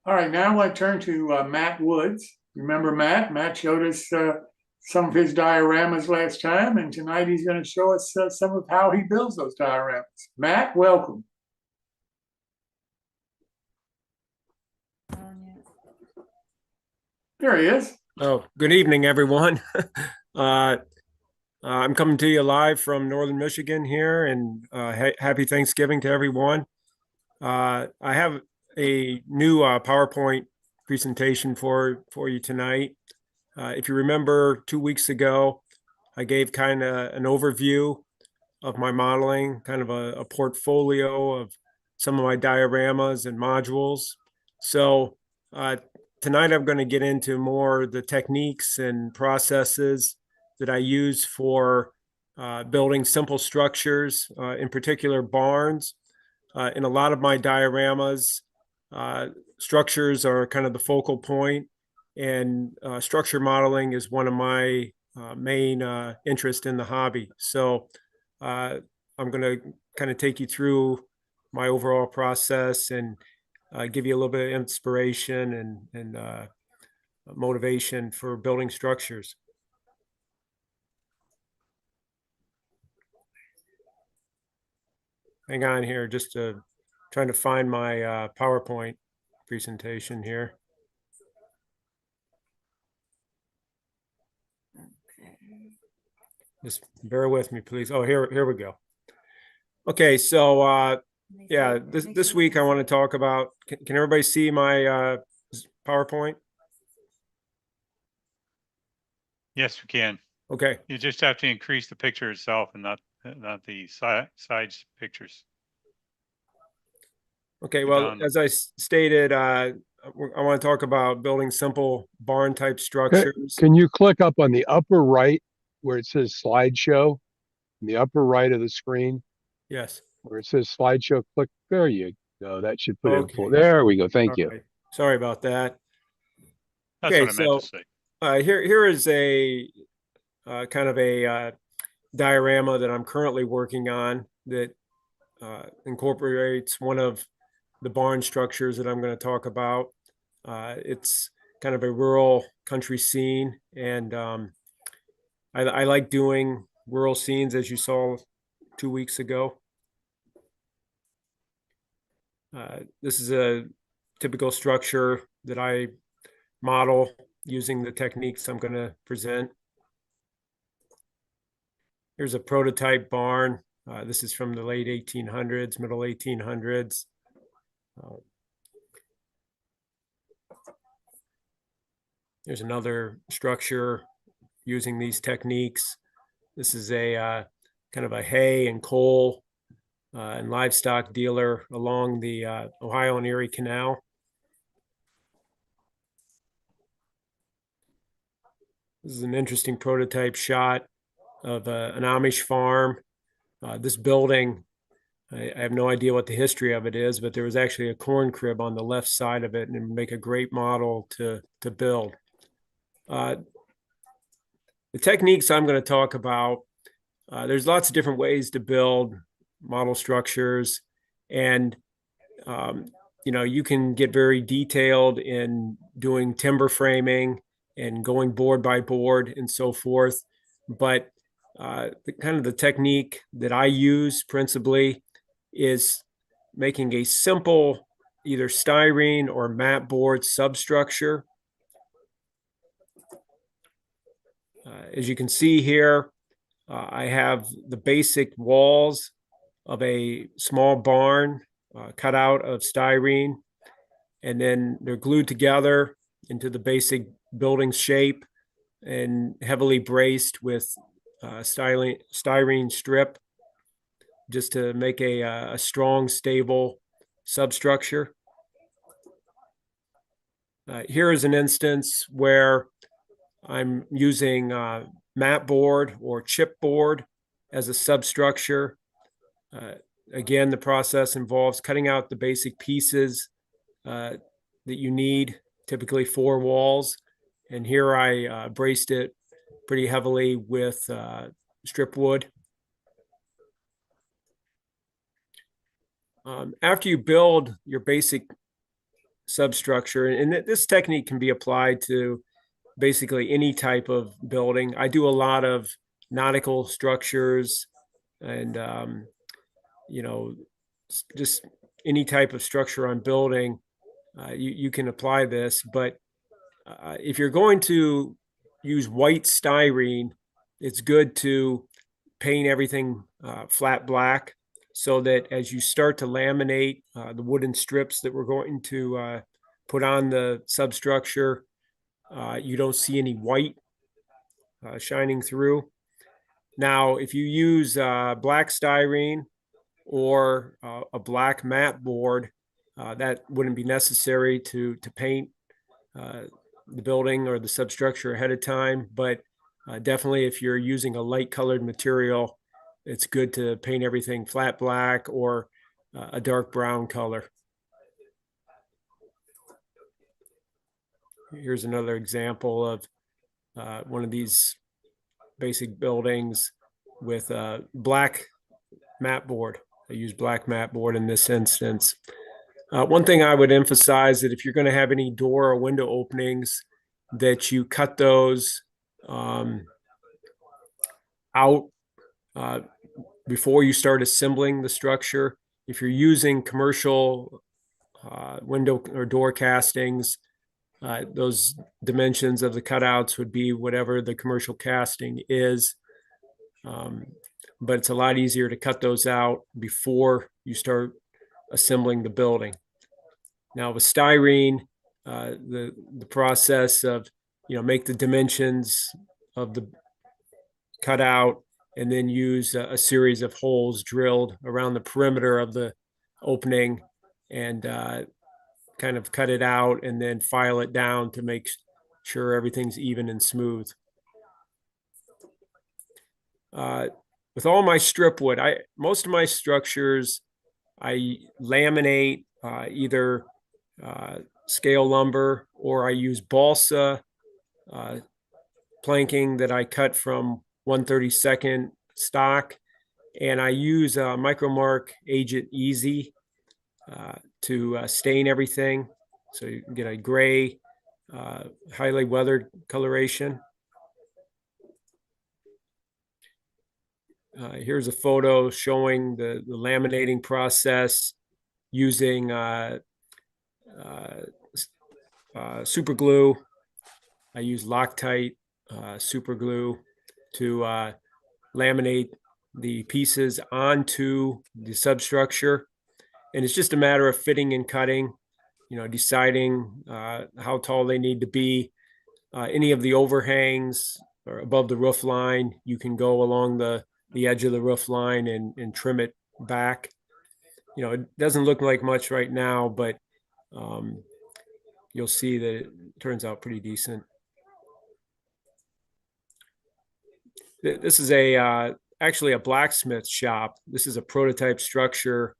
All right, now I want to turn to Matt Woods. Remember Matt? Matt showed us some of his dioramas last time, and tonight he's going to show us some of how he builds those dioramas. Matt, welcome. There he is. Oh, good evening, everyone. I'm coming to you live from Northern Michigan here, and happy Thanksgiving to everyone. I have a new PowerPoint presentation for you tonight. If you remember 2 weeks ago, I gave kind of an overview of my modeling, kind of a portfolio of some of my dioramas and modules. So tonight I'm going to get into more the techniques and processes that I use for building simple structures, in particular barns. In a lot of my dioramas, structures are kind of the focal point, and structure modeling is one of my main interests in the hobby. So I'm going to kind of take you through my overall process and give you a little bit of inspiration and motivation for building structures. Hang on here, just trying to find my PowerPoint presentation here. Just bear with me, please. Oh, here we go. Okay, so yeah, this week I want to talk about. Can everybody see my PowerPoint? Yes, we can. Okay. You just have to increase the picture itself and not the sides pictures. Okay, well, as I stated, I want to talk about building simple barn type structures. Can you click up on the upper right where it says slideshow, in the upper right of the screen? Yes. Where it says slideshow, click. There you go. That should put it in full. Okay. There we go. Thank All you. right. Sorry about that. That's Okay, what I meant to say. Here is a kind of a diorama that I'm currently working on that incorporates one of the barn structures that I'm going to talk about. It's kind of a rural country scene, and I like doing rural scenes, as you saw 2 weeks ago. This is a typical structure that I model using the techniques I'm going to present. Here's a prototype barn. This is from the late 1800s, middle 1800s. There's another structure using these techniques. This is a kind of a hay and coal and livestock dealer along the Ohio and Erie Canal. This is an interesting prototype shot of an Amish farm. This building, I have no idea what the history of it is, but there was actually a corn crib on the left side of it, and it would make a great model to build. The techniques I'm going to talk about, there's lots of different ways to build model structures, and you know, you can get very detailed in doing timber framing and going board by board and so forth. But the technique that I use principally is making a simple either styrene or mat board substructure. As you can see here, I have the basic walls of a small barn cut out of styrene, and then they're glued together into the basic building shape and heavily braced with styrene strip just to make a strong, stable substructure. Here is an instance where I'm using mat board or chipboard as a substructure. Again, the process involves cutting out the basic pieces that you need, typically 4 walls. And here I braced it pretty heavily with strip wood. After you build your basic substructure. And this technique can be applied to basically any type of building. I do a lot of nautical structures and, just any type of structure I'm building. You can apply this, but if you're going to use white styrene, it's good to paint everything flat black so that as you start to laminate the wooden strips that we're going to put on the substructure, you don't see any white shining through. Now, if you use black styrene or a black matte board, that wouldn't be necessary to paint the building or the substructure ahead of time. But definitely, if you're using a light colored material, it's good to paint everything flat black or a dark brown color. Here's another example of one of these basic buildings with a black mat board. I use black mat board in this instance. One thing I would emphasize that if you're going to have any door or window openings, that you cut those out before you start assembling the structure. If you're using commercial window or door castings, those dimensions of the cutouts would be whatever the commercial casting is. But it's a lot easier to cut those out before you start assembling the building. Now with styrene, the process of, make the dimensions of the cutout and then use a series of holes drilled around the perimeter of the opening and kind of cut it out and then file it down to make sure everything's even and smooth. With all my strip wood, most of my structures, I laminate either scale lumber or I use balsa planking that I cut from 1/32 stock, and I use Micromark Agent Easy to stain everything, so you can get a gray, highly weathered coloration. Here's a photo showing the laminating process using super glue. I use Loctite super glue to laminate the pieces onto the substructure. And it's just a matter of fitting and cutting, deciding how tall they need to be. Any of the overhangs or above the roof line, you can go along the edge of the roof line and trim it back. It doesn't look like much right now, but you'll see that it turns out pretty decent. This is actually a blacksmith shop. This is a prototype structure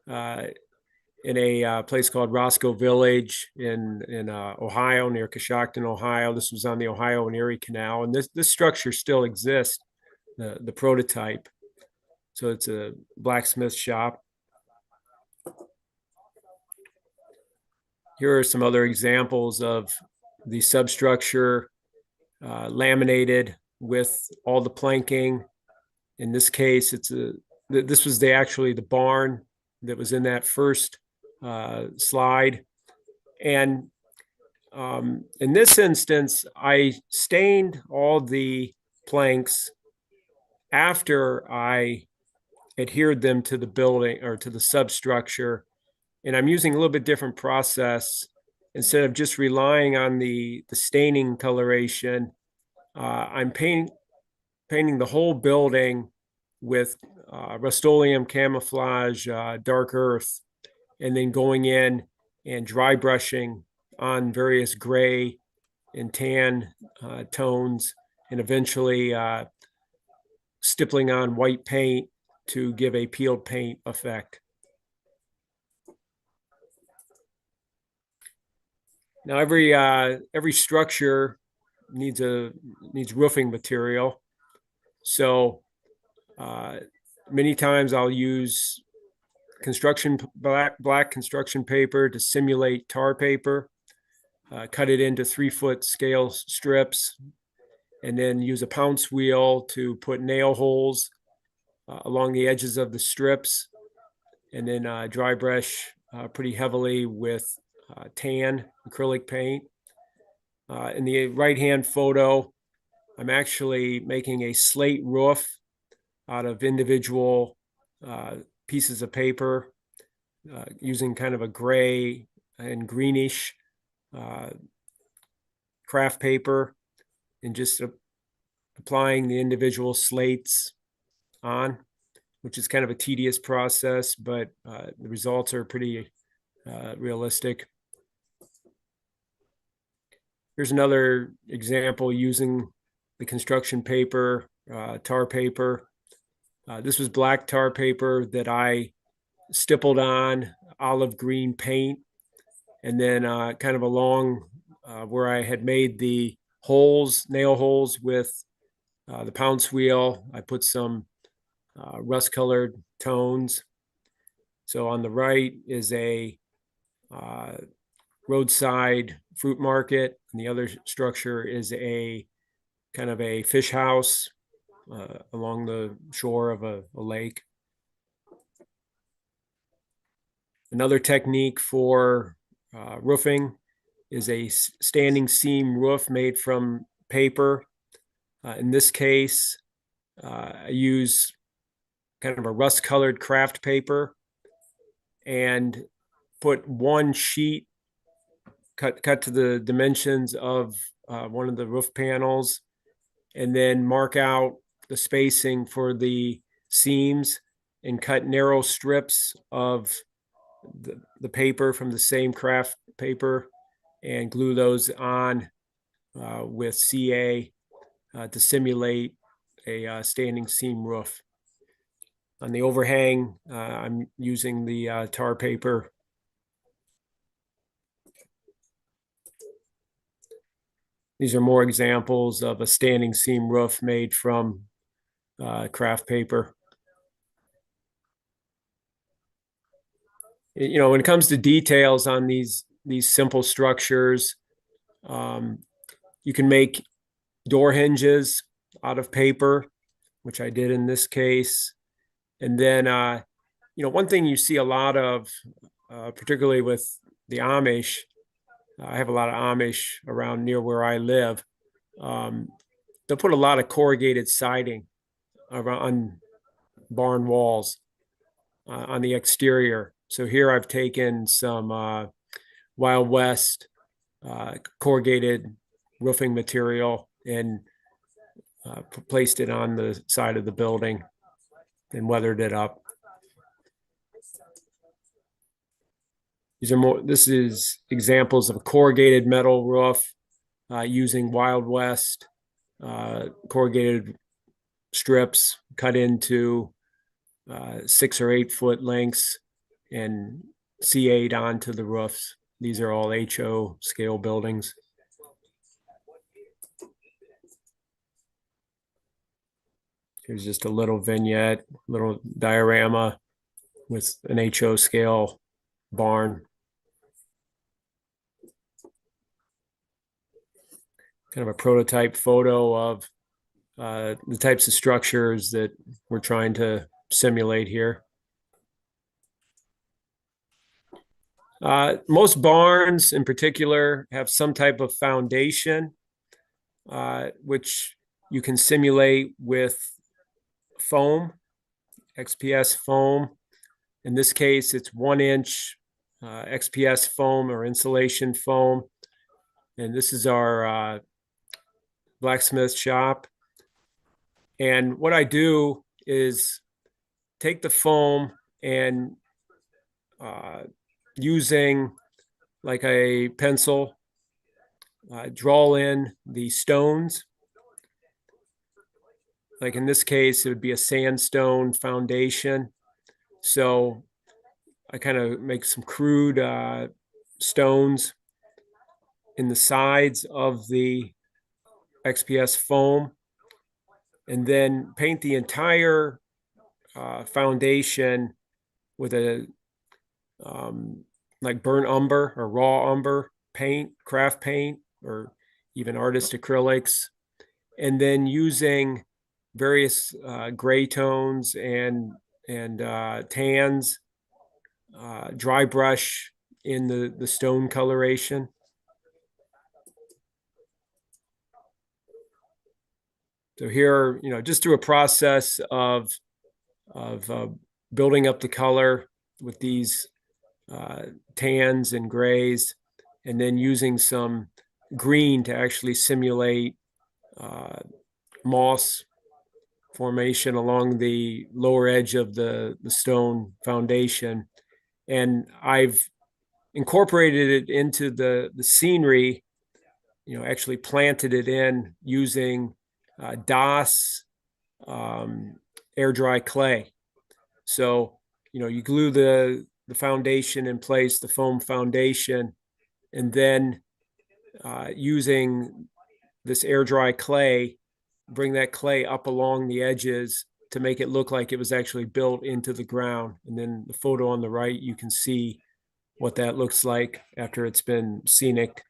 in a place called Roscoe Village in Ohio, near Coshocton, Ohio. This was on the Ohio and Erie Canal, and this structure still exists, the prototype. So it's a blacksmith shop. Here are some other examples of the substructure laminated with all the planking. In this case, this was actually the barn that was in that first slide. And in this instance, I stained all the planks after I adhered them to the building or to the substructure. And I'm using a little bit different process. Instead of just relying on the staining coloration, I'm painting the whole building with Rust-Oleum camouflage dark earth, and then going in and dry brushing on various gray and tan tones, and eventually stippling on white paint to give a peeled paint effect. Now every structure needs roofing material, so many times I'll use black construction paper to simulate tar paper. Cut it into 3-foot scale strips, and then use a pounce wheel to put nail holes along the edges of the strips, and then dry brush pretty heavily with tan acrylic paint. In the right-hand photo, I'm actually making a slate roof out of individual pieces of paper using kind of a gray and greenish craft paper, and just applying the individual slates on, which is kind of a tedious process, but the results are pretty realistic. Here's another example using the construction paper, tar paper. This was black tar paper that I stippled on olive green paint, and then kind of along where I had made the holes, nail holes with the pounce wheel, I put some rust colored tones. So on the right is a roadside fruit market, and the other structure is a kind of a fish house along the shore of a lake. Another technique for roofing is a standing seam roof made from paper. In this case, I use kind of a rust colored craft paper and put one sheet cut to the dimensions of one of the roof panels, and then mark out the spacing for the seams and cut narrow strips of the paper from the same craft paper and glue those on with CA to simulate a standing seam roof. On the overhang, I'm using the tar paper. These are more examples of a standing seam roof made from craft paper. You know, when it comes to details on these simple structures, you can make door hinges out of paper, which I did in this case. And then, you know, one thing you see a lot of, particularly with the Amish, I have a lot of Amish around near where I live. They'll put a lot of corrugated siding around barn walls on the exterior. So here I've taken some Wild West corrugated roofing material and placed it on the side of the building and weathered it up. This is examples of a corrugated metal roof using Wild West corrugated strips cut into 6 or 8 foot lengths and CA'd onto the roofs. These are all HO scale buildings. Here's just a little vignette, little diorama with an HO scale barn. Kind of a prototype photo of the types of structures that we're trying to simulate here. Most barns in particular have some type of foundation, which you can simulate with foam, XPS foam. In this case, it's 1-inch XPS foam or insulation foam. And this is our blacksmith shop. And what I do is take the foam and using like a pencil, draw in the stones. Like in this case, it would be a sandstone foundation. So I kind of make some crude stones in the sides of the XPS foam, and then paint the entire foundation with a like burnt umber or raw umber paint, craft paint, or even artist acrylics, and then using various gray tones and tans, dry brush in the stone coloration. So here, just through a process of building up the color with these tans and grays, and then using some green to actually simulate moss formation along the lower edge of the stone foundation. And I've incorporated it into the scenery, actually planted it in using DOS air dry clay. So, you glue the foundation in place, the foam foundation, and then using this air dry clay, bring that clay up along the edges to make it look like it was actually built into the ground. And then the photo on the right, you can see what that looks like after it's been scenic.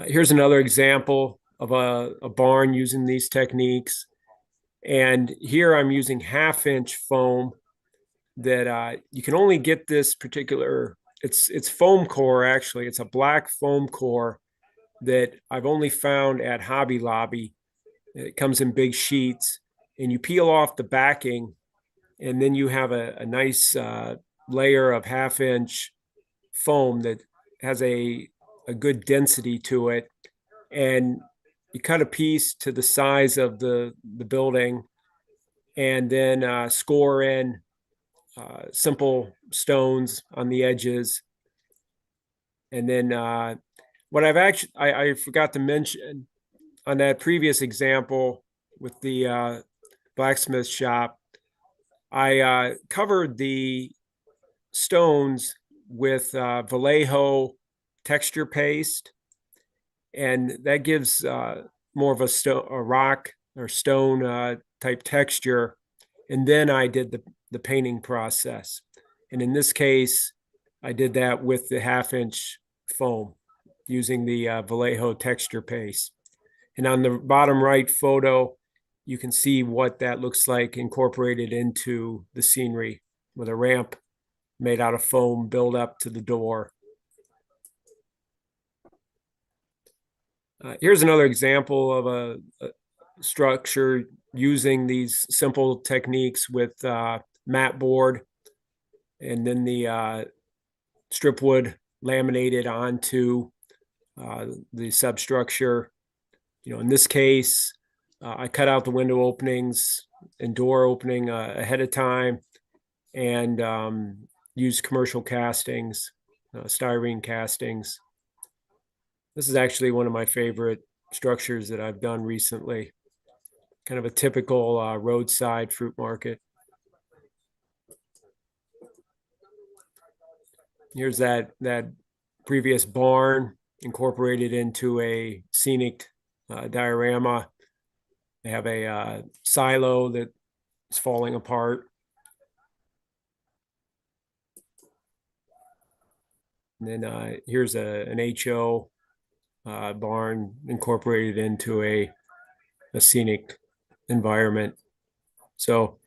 Here's another example of a barn using these techniques. And here I'm using 1/2-inch foam that you can only get this particular, it's foam core actually. It's a black foam core that I've only found at Hobby Lobby. It comes in big sheets, and you peel off the backing, and then you have a nice layer of 1/2-inch foam that has a good density to it. And you cut a piece to the size of the building, and then score in simple stones on the edges. And then what I forgot to mention on that previous example with the blacksmith shop, I covered the stones with Vallejo texture paste, and that gives more of a rock or stone type texture. And then I did the painting process. And in this case, I did that with the 1/2-inch foam using the Vallejo texture paste. And on the bottom right photo, you can see what that looks like incorporated into the scenery with a ramp made out of foam built up to the door. Here's another example of a structure using these simple techniques with mat board, and then the strip wood laminated onto the substructure. In this case, I cut out the window openings and door opening ahead of time, and used commercial castings, styrene castings. This is actually one of my favorite structures that I've done recently. Kind of a typical roadside fruit market. Here's that previous barn incorporated into a scenic diorama. They have a silo that is falling apart. And then here's an HO barn incorporated into a scenic environment. So,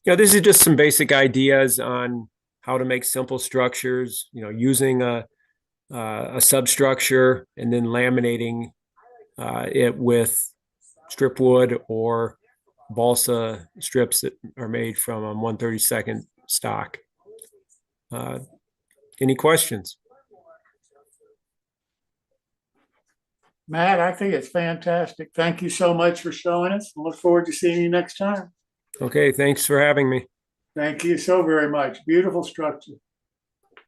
this is just some basic ideas on how to make simple structures, using a substructure and then laminating it with strip wood or balsa strips that are made from 1/32 stock. Any questions? Matt, I think it's fantastic. Thank you so much for showing us. I look forward to seeing you next time. Okay, thanks for having me. Thank you so very much. Beautiful structure.